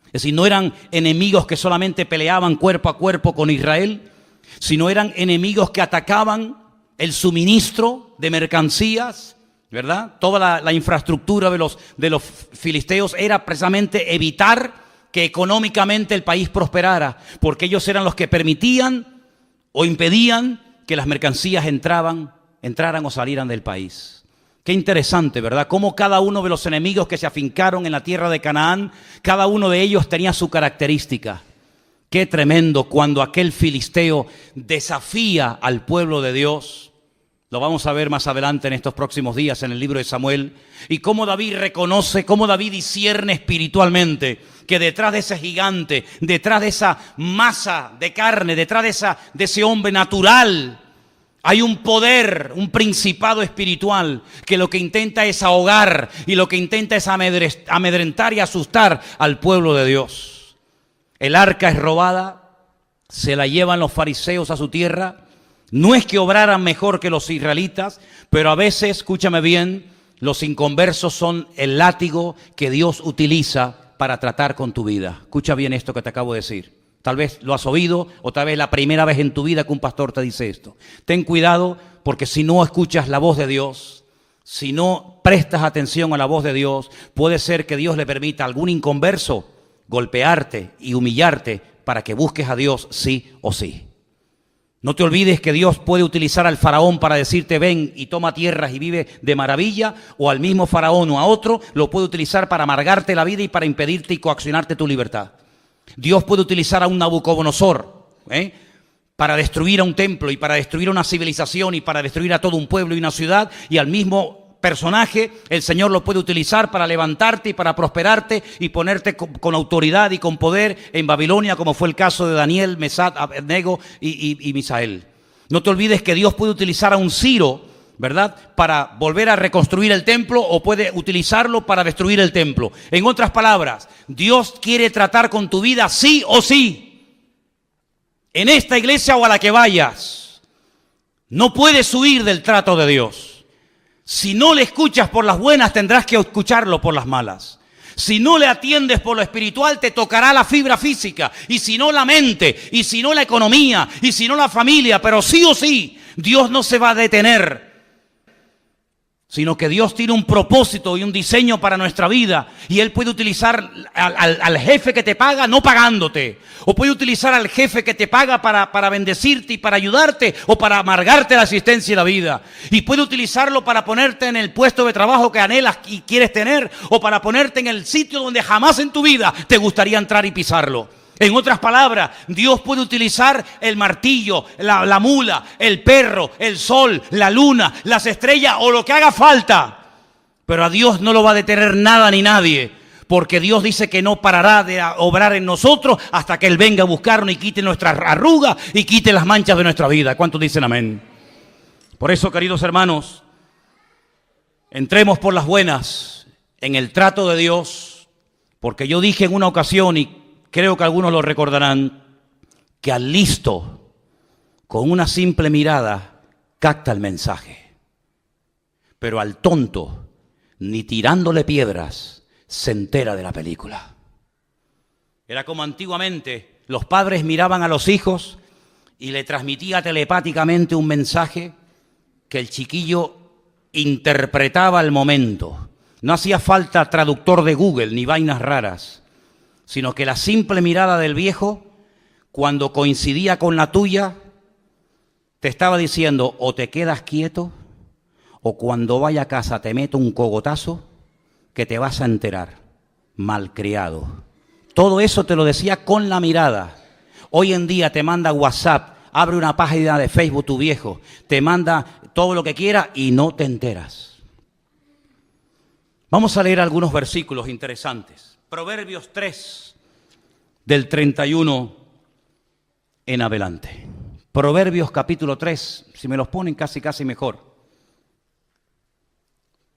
Es decir, no eran enemigos que solamente peleaban cuerpo a cuerpo con Israel, sino eran enemigos que atacaban el suministro de mercancías, ¿verdad? Toda la infraestructura de los filisteos era precisamente evitar que económicamente el país prosperara, porque ellos eran los que permitían o impedían que las mercancías entraran o salieran del país. Qué interesante, ¿verdad? Cómo cada uno de los enemigos que se afincaron en la tierra de Canaán, cada uno de ellos tenía su característica. Qué tremendo cuando aquel filisteo desafía al pueblo de Dios. Lo vamos a ver más adelante en estos próximos días en el libro de Samuel. Y cómo David reconoce, cómo David discierne espiritualmente que detrás de ese gigante, detrás de esa masa de carne, detrás de ese hombre natural, hay un poder, un principado espiritual que lo que intenta es ahogar y lo que intenta es amedrentar y asustar al pueblo de Dios. El arca es robada, se la llevan los fariseos a su tierra. No es que obraran mejor que los israelitas, pero a veces, escúchame bien, los inconversos son el látigo que Dios utiliza para tratar con tu vida. Escucha bien esto que te acabo de decir. Tal vez lo has oído o tal vez la primera vez en tu vida que un pastor te dice esto. Ten cuidado porque si no escuchas la voz de Dios, si no prestas atención a la voz de Dios, puede ser que Dios le permita a algún inconverso golpearte y humillarte para que busques a Dios sí o sí. No te olvides que Dios puede utilizar al faraón para decirte ven y toma tierras y vive de maravilla, o al mismo faraón o a otro lo puede utilizar para amargarte la vida y para impedirte y coaccionarte tu libertad. Dios puede utilizar a un Nabucodonosor para destruir a un templo y para destruir una civilización y para destruir a todo un pueblo y una ciudad, y al mismo personaje el Señor lo puede utilizar para levantarte y para prosperarte y ponerte con autoridad y con poder en Babilonia, como fue el caso de Daniel, Mesac, Abednego y Misael. No te olvides que Dios puede utilizar a un Ciro, ¿verdad?, para volver a reconstruir el templo, o puede utilizarlo para destruir el templo. En otras palabras, Dios quiere tratar con tu vida sí o sí. En esta iglesia o a la que vayas, no puedes huir del trato de Dios. Si no le escuchas por las buenas, tendrás que escucharlo por las malas. Si no le atiendes por lo espiritual, te tocará la fibra física, y si no la mente, y si no la economía, y si no la familia, pero sí o sí, Dios no se va a detener, sino que Dios tiene un propósito y un diseño para nuestra vida, y Él puede utilizar al jefe que te paga no pagándote, o puede utilizar al jefe que te paga para bendecirte y para ayudarte, o para amargarte la existencia y la vida, y puede utilizarlo para ponerte en el puesto de trabajo que anhelas y quieres tener, o para ponerte en el sitio donde jamás en tu vida te gustaría entrar y pisarlo. En otras palabras, Dios puede utilizar el martillo, la mula, el perro, el sol, la luna, las estrellas o lo que haga falta. Pero a Dios no lo va a detener nada ni nadie, porque Dios dice que no parará de obrar en nosotros hasta que Él venga a buscarnos y quite nuestras arrugas y quite las manchas de nuestra vida. ¿Cuántos dicen amén? Por eso, queridos hermanos, entremos por las buenas en el trato de Dios, porque yo dije en una ocasión, y creo que algunos lo recordarán, que al listo, con una simple mirada, capta el mensaje. Pero al tonto, ni tirándole piedras, se entera de la película. Era como antiguamente, los padres miraban a los hijos y le transmitía telepáticamente un mensaje que el chiquillo interpretaba al momento. No hacía falta traductor de Google ni vainas raras, sino que la simple mirada del viejo, cuando coincidía con la tuya, te estaba diciendo o te quedas quieto, o cuando vaya a casa te meto un cogotazo que te vas a enterar, malcriado. Todo eso te lo decía con la mirada. Hoy en día te manda WhatsApp, abre una página de Facebook tu viejo, te manda todo lo que quiera y no te enteras. Vamos a leer algunos versículos interesantes. Proverbios 3, del 31 en adelante. Proverbios capítulo 3, si me los ponen casi mejor.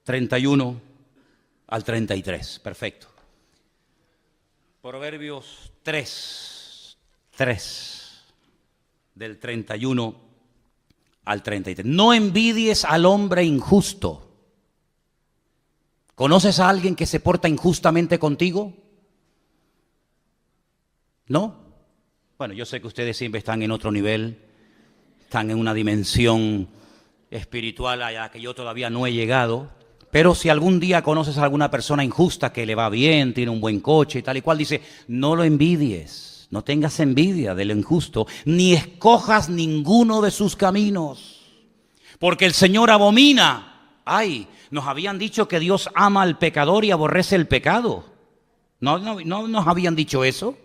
31 al 33, perfecto. Proverbios 3, del 31 al 33. No envidies al hombre injusto. ¿Conoces a alguien que se porta injustamente contigo? ¿No? Bueno, yo sé que ustedes siempre están en otro nivel, están en una dimensión espiritual allá que yo todavía no he llegado, pero si algún día conoces a alguna persona injusta que le va bien, tiene un buen coche y tal y cual, dice, no lo envidies, no tengas envidia del injusto, ni escojas ninguno de sus caminos, porque el Señor abomina. Ay, nos habían dicho que Dios ama al pecador y aborrece el pecado. ¿No nos habían dicho eso?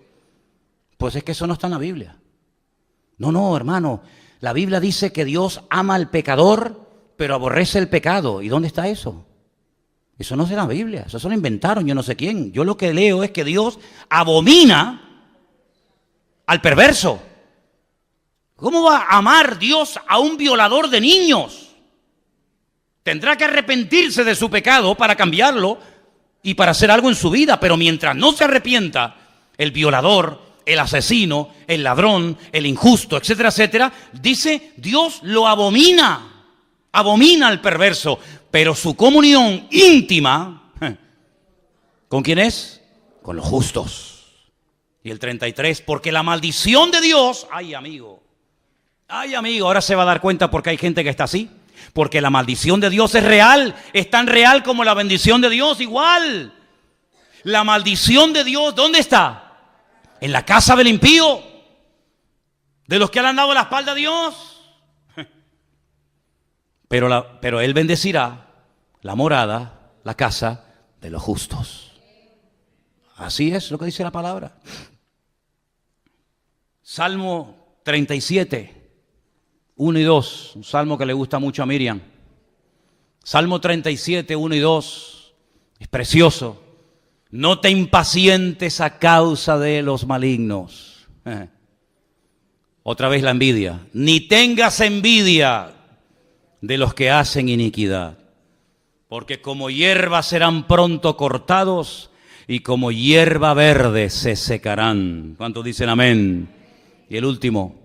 Pues es que eso no está en la Biblia. No, hermano. La Biblia dice que Dios ama al pecador, pero aborrece el pecado. ¿Y dónde está eso? Eso no es en la Biblia. Eso se lo inventaron yo no sé quién. Yo lo que leo es que Dios abomina al perverso. ¿Cómo va a amar Dios a un violador de niños? Tendrá que arrepentirse de su pecado para cambiarlo y para hacer algo en su vida. Pero mientras no se arrepienta, el violador, el asesino, el ladrón, el injusto, etcétera, etcétera, dice, Dios lo abomina. Abomina al perverso. Pero su comunión íntima, ¿con quién es? Con los justos. Y el 33, porque la maldición de Dios, ay amigo, ahora se va a dar cuenta porque hay gente que está así. Porque la maldición de Dios es real, es tan real como la bendición de Dios, igual. La maldición de Dios, ¿dónde está? En la casa del impío, de los que le han dado la espalda a Dios. Pero Él bendecirá la morada, la casa de los justos. Así es lo que dice la palabra. Salmo 37. 1 y 2, un salmo que le gusta mucho a Miriam. Salmo 37, 1 y 2, es precioso. No te impacientes a causa de los malignos. Otra vez la envidia. Ni tengas envidia de los que hacen iniquidad. Porque como hierba serán pronto cortados y como hierba verde se secarán. ¿Cuántos dicen amén? Y el último.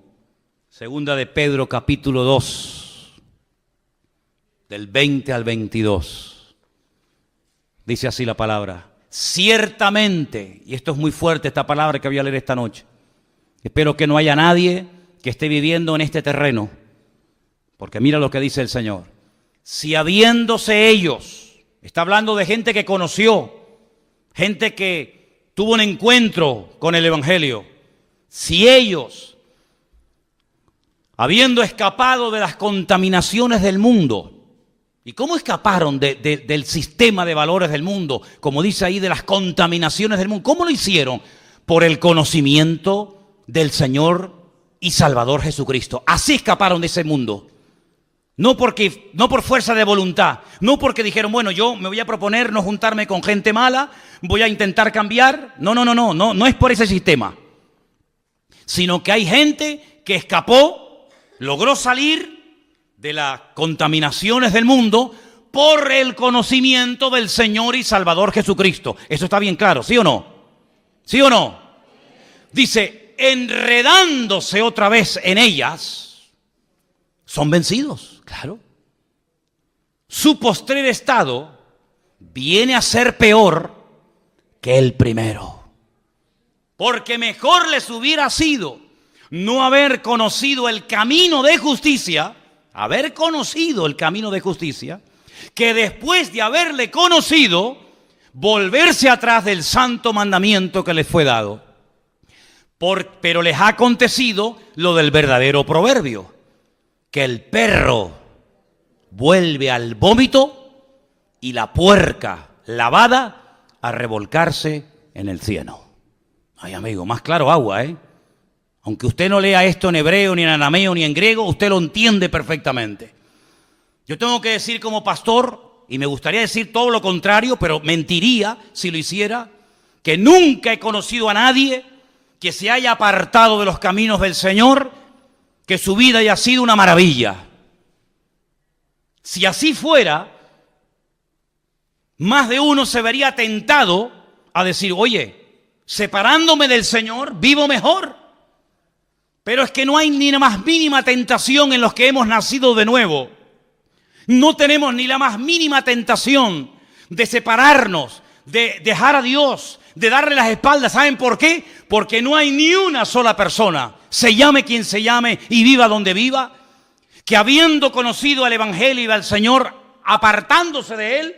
Segunda de Pedro, capítulo 2, del 20 al 22. Dice así la palabra. Ciertamente, y esto es muy fuerte esta palabra que voy a leer esta noche. Espero que no haya nadie que esté viviendo en este terreno. Porque mira lo que dice el Señor. Si habiéndose ellos, está hablando de gente que conoció, gente que tuvo un encuentro con el Evangelio. Si ellos, habiendo escapado de las contaminaciones del mundo. ¿Y cómo escaparon del sistema de valores del mundo? Como dice ahí, de las contaminaciones del mundo. ¿Cómo lo hicieron? Por el conocimiento del Señor y Salvador Jesucristo. Así escaparon de ese mundo. No por fuerza de voluntad. No porque dijeron, bueno, yo me voy a proponer no juntarme con gente mala, voy a intentar cambiar. No es por ese sistema. Sino que hay gente que escapó, logró salir de las contaminaciones del mundo por el conocimiento del Señor y Salvador Jesucristo. Eso está bien claro, ¿sí o no? ¿Sí o no? Dice, enredándose otra vez en ellas, son vencidos, claro. Su postrer estado viene a ser peor que el primero. Porque mejor les hubiera sido no haber conocido el camino de justicia, que después de haberle conocido, volverse atrás del santo mandamiento que les fue dado. Pero les ha acontecido lo del verdadero proverbio, que el perro vuelve al vómito y la puerca lavada a revolcarse en el cieno. Ay, amigo, más claro agua, ¿eh? Aunque usted no lea esto en hebreo, ni en arameo, ni en griego, usted lo entiende perfectamente. Yo tengo que decir como pastor, y me gustaría decir todo lo contrario, pero mentiría si lo hiciera, que nunca he conocido a nadie que se haya apartado de los caminos del Señor, que su vida haya sido una maravilla. Si así fuera, más de uno se vería tentado a decir, oye, separándome del Señor, vivo mejor. Pero es que no hay ni la más mínima tentación en los que hemos nacido de nuevo. No tenemos ni la más mínima tentación de separarnos, de dejar a Dios, de darle las espaldas. ¿Saben por qué? Porque no hay ni una sola persona, se llame quien se llame y viva donde viva, que habiendo conocido al Evangelio y al Señor, apartándose de Él,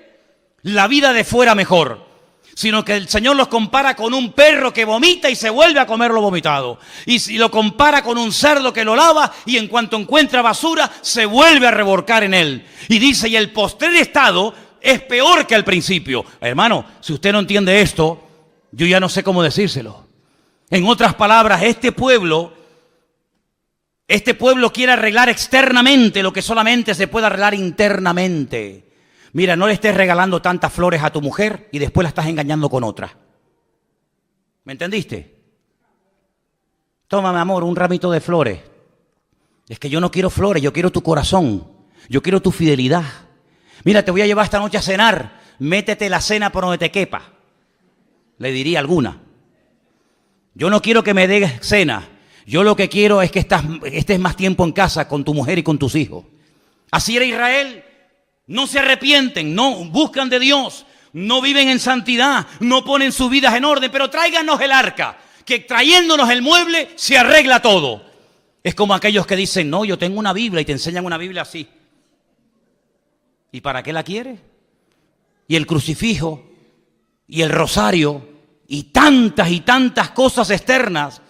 la vida de fuera mejor. Sino que el Señor los compara con un perro que vomita y se vuelve a comer lo vomitado. Y si lo compara con un cerdo que lo lava y en cuanto encuentra basura, se vuelve a revolcar en él. Y dice, y el postrer estado es peor que al principio. Hermano, si usted no entiende esto, yo ya no sé cómo decírselo. En otras palabras, este pueblo quiere arreglar externamente lo que solamente se puede arreglar internamente. Mira, no le estés regalando tantas flores a tu mujer y después la estás engañando con otra. ¿Me entendiste? Toma, mi amor, un ramito de flores. Es que yo no quiero flores, yo quiero tu corazón. Yo quiero tu fidelidad. Mira, te voy a llevar esta noche a cenar. Métete la cena por donde te quepa. Le diría alguna. Yo no quiero que me des cena. Yo lo que quiero es que estés más tiempo en casa con tu mujer y con tus hijos. Así era Israel. No se arrepienten, no buscan de Dios, no viven en santidad, no ponen sus vidas en orden, pero tráiganos el arca, que trayéndonos el mueble se arregla todo. Es como aquellos que dicen, no, yo tengo una Biblia y te enseñan una Biblia así. ¿Y para qué la quieres? Y el crucifijo, y el rosario, y tantas cosas externas,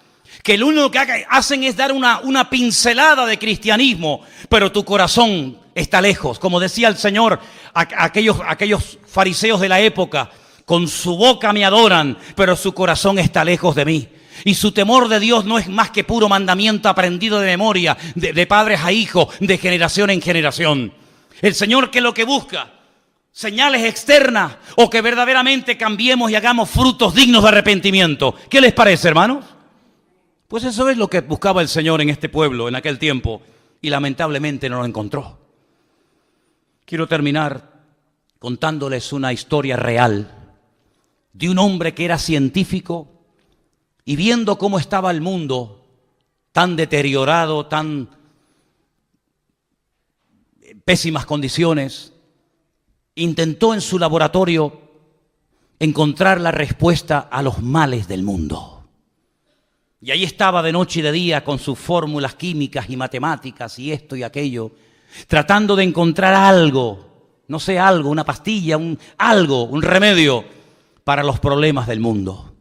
que lo único que hacen es dar una pincelada de cristianismo, pero tu corazón está lejos. Como decía el Señor, aquellos fariseos de la época, con su boca me adoran, pero su corazón está lejos de mí. Y su temor de Dios no es más que puro mandamiento aprendido de memoria, de padres a hijos, de generación en generación. El Señor, que lo que busca, señales externas, o que verdaderamente cambiemos y hagamos frutos dignos de arrepentimiento. ¿Qué les parece, hermanos? Pues eso es lo que buscaba el Señor en este pueblo en aquel tiempo, y lamentablemente no lo encontró. Quiero terminar contándoles una historia real de un hombre que era científico y viendo cómo estaba el mundo tan deteriorado, tan pésimas condiciones, intentó en su laboratorio encontrar la respuesta a los males del mundo. Y ahí estaba de noche y de día con sus fórmulas químicas y matemáticas y esto y aquello, tratando de encontrar algo, no sé, algo, una pastilla, un remedio para los problemas del mundo.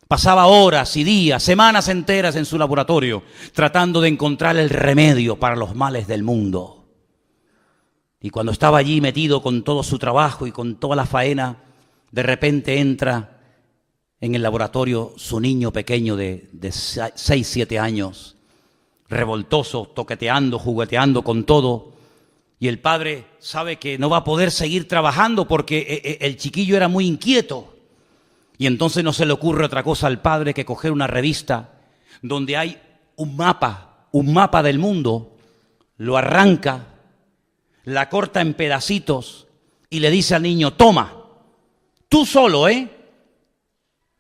Pasaba horas y días, semanas enteras en su laboratorio, tratando de encontrar el remedio para los males del mundo. Y cuando estaba allí metido con todo su trabajo y con toda la faena, de repente entra en el laboratorio su niño pequeño de 6, 7 años, revoltoso, toqueteando, jugueteando con todo. Y el padre sabe que no va a poder seguir trabajando porque el chiquillo era muy inquieto. Y entonces no se le ocurre otra cosa al padre que coger una revista donde hay un mapa del mundo, lo arranca, la corta en pedacitos y le dice al niño, toma, tú solo,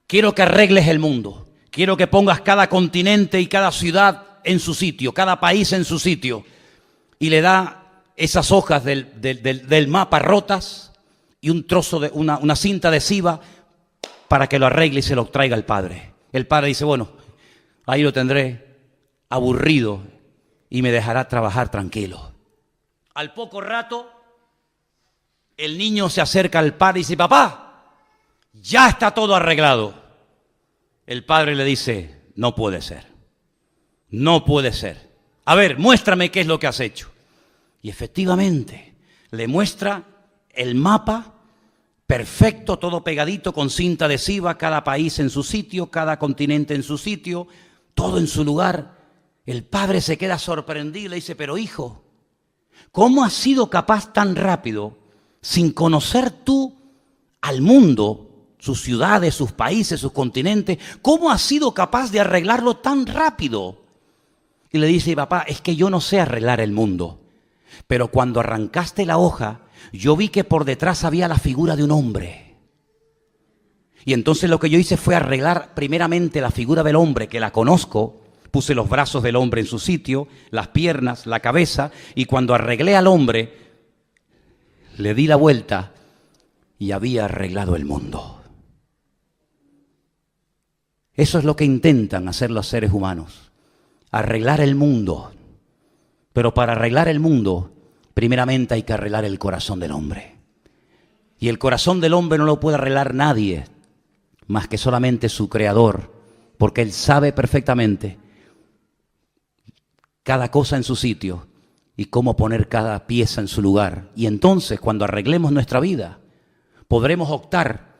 quiero que arregles el mundo, quiero que pongas cada continente y cada ciudad en su sitio, cada país en su sitio. Y le da esas hojas del mapa rotas y un trozo de una cinta adhesiva para que lo arregle y se lo traiga al padre. El padre dice, bueno, ahí lo tendré aburrido y me dejará trabajar tranquilo. Al poco rato, el niño se acerca al padre y dice, papá, ya está todo arreglado. El padre le dice, no puede ser, no puede ser. A ver, muéstrame qué es lo que has hecho. Y efectivamente, le muestra el mapa perfecto, todo pegadito con cinta adhesiva, cada país en su sitio, cada continente en su sitio, todo en su lugar. El padre se queda sorprendido y le dice, pero hijo, ¿cómo has sido capaz tan rápido, sin conocer tú al mundo, sus ciudades, sus países, sus continentes, ¿cómo has sido capaz de arreglarlo tan rápido? Y le dice, papá, es que yo no sé arreglar el mundo, pero cuando arrancaste la hoja, yo vi que por detrás había la figura de un hombre. Y entonces lo que yo hice fue arreglar primeramente la figura del hombre, que la conozco. Puse los brazos del hombre en su sitio, las piernas, la cabeza, y cuando arreglé al hombre, le di la vuelta y había arreglado el mundo. Eso es lo que intentan hacer los seres humanos, arreglar el mundo. Pero para arreglar el mundo, primeramente hay que arreglar el corazón del hombre. Y el corazón del hombre no lo puede arreglar nadie, más que solamente su Creador, porque Él sabe perfectamente cada cosa en su sitio y cómo poner cada pieza en su lugar. Y entonces, cuando arreglemos nuestra vida, podremos optar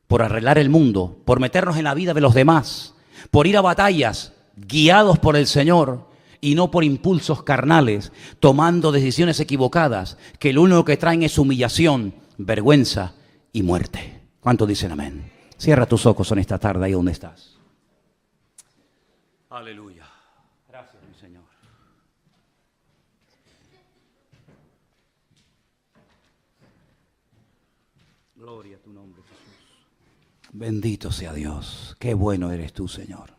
por arreglar el mundo, por meternos en la vida de los demás, por ir a batallas guiados por el Señor y no por impulsos carnales, tomando decisiones equivocadas, que lo único que traen es humillación, vergüenza y muerte. ¿Cuántos dicen amén? Cierra tus ojos en esta tarde ahí donde estás. Aleluya. Gracias, mi Señor. Gloria a tu nombre, Jesús. Bendito sea Dios. Qué bueno eres tú, Señor.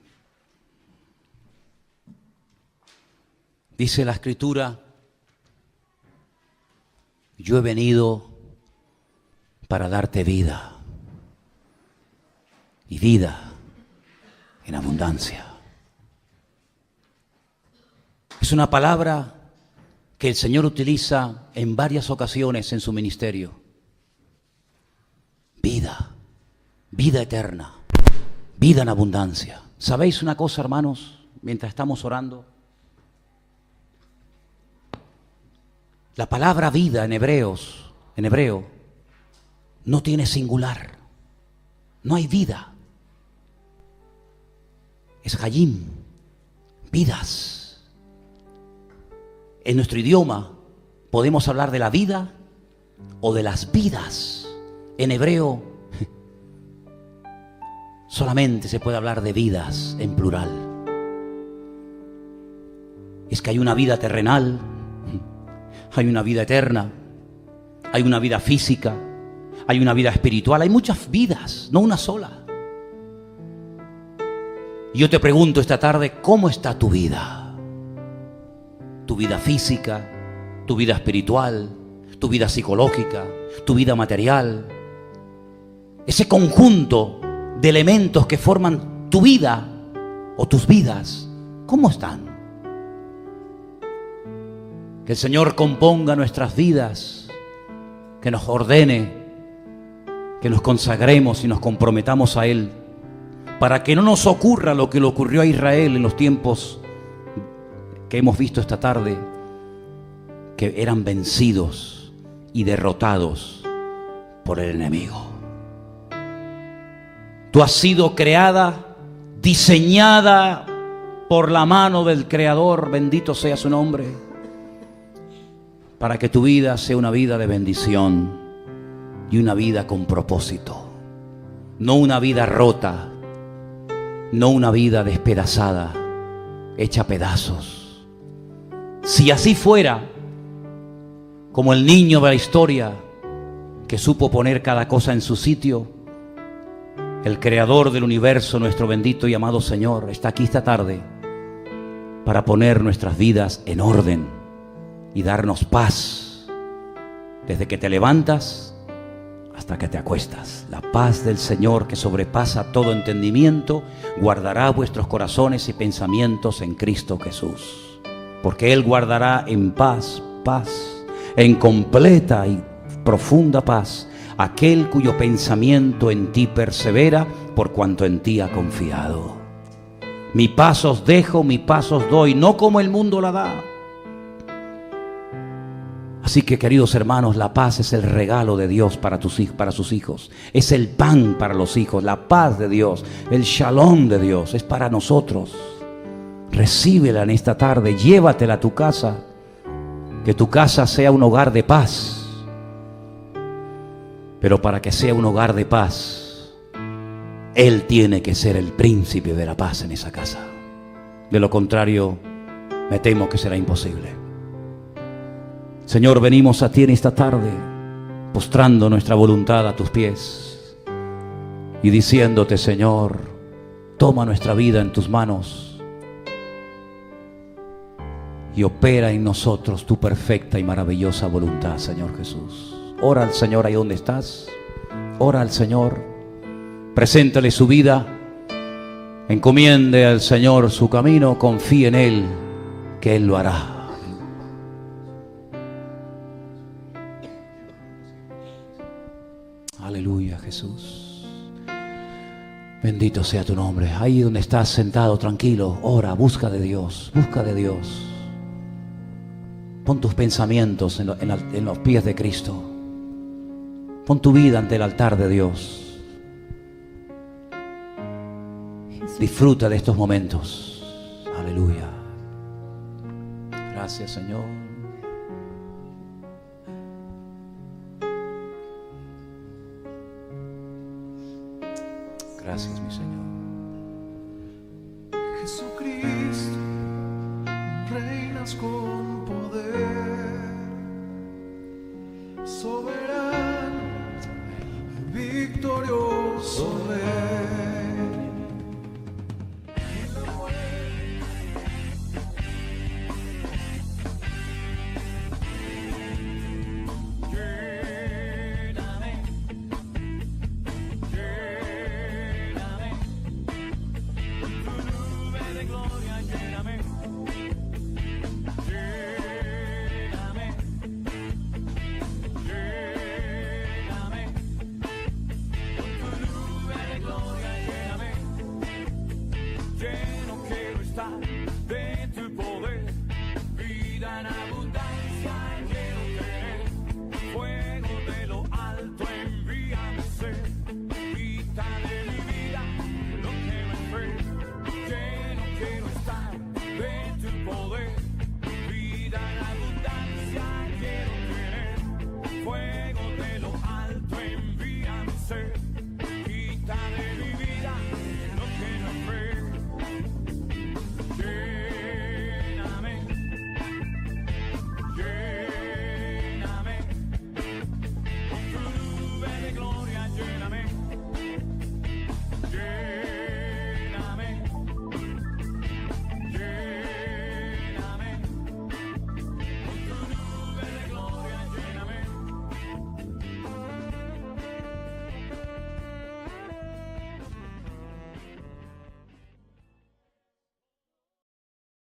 Dice la Escritura, yo he venido para darte vida. Y vida en abundancia. Es una palabra que el Señor utiliza en varias ocasiones en su ministerio. Vida, vida eterna, vida en abundancia. ¿Sabéis una cosa, hermanos? Mientras estamos orando, la palabra vida en hebreo, no tiene singular. No hay vida. Es hayim, vidas. En nuestro idioma podemos hablar de la vida o de las vidas. En hebreo solamente se puede hablar de vidas en plural. Es que hay una vida terrenal, hay una vida eterna, hay una vida física, hay una vida espiritual, hay muchas vidas, no una sola. Y yo te pregunto esta tarde, ¿cómo está tu vida? Tu vida física, tu vida espiritual, tu vida psicológica, tu vida material. Ese conjunto de elementos que forman tu vida o tus vidas, ¿cómo están? Que el Señor componga nuestras vidas, que nos ordene, que nos consagremos y nos comprometamos a Él, para que no nos ocurra lo que le ocurrió a Israel en los tiempos que hemos visto esta tarde, que eran vencidos y derrotados por el enemigo. Tú has sido creada, diseñada por la mano del Creador, bendito sea su nombre, para que tu vida sea una vida de bendición y una vida con propósito, no una vida rota, no una vida despedazada, hecha a pedazos. Si así fuera, como el niño de la historia que supo poner cada cosa en su sitio, el Creador del universo, nuestro bendito y amado Señor, está aquí esta tarde para poner nuestras vidas en orden y darnos paz desde que te levantas hasta que te acuestas. La paz del Señor, que sobrepasa todo entendimiento, guardará vuestros corazones y pensamientos en Cristo Jesús. Porque Él guardará en paz, en completa y profunda paz, aquel cuyo pensamiento en ti persevera, por cuanto en ti ha confiado. Mi paz os dejo, mi paz os doy, no como el mundo la da. Así que, queridos hermanos, la paz es el regalo de Dios para sus hijos. Es el pan para los hijos, la paz de Dios, el shalom de Dios, es para nosotros. Recíbela en esta tarde, llévatela a tu casa. Que tu casa sea un hogar de paz. Pero para que sea un hogar de paz, Él tiene que ser el príncipe de la paz en esa casa. De lo contrario, me temo que será imposible. Señor, venimos a ti en esta tarde, postrando nuestra voluntad a tus pies y diciéndote, Señor, toma nuestra vida en tus manos y opera en nosotros tu perfecta y maravillosa voluntad, Señor Jesús. Ora al Señor ahí donde estás. Ora al Señor. Preséntale su vida. Encomiende al Señor su camino. Confíe en Él, que Él lo hará. Aleluya, Jesús. Bendito sea tu nombre. Ahí donde estás sentado, tranquilo, ora, busca de Dios, busca de Dios. Pon tus pensamientos en los pies de Cristo. Pon tu vida ante el altar de Dios. Jesús. Disfruta de estos momentos. Aleluya. Gracias, Señor. Gracias, mi Señor. Jesucristo, reinas con poder, soberano, victorioso Rey. De tu poder, vida en abundancia.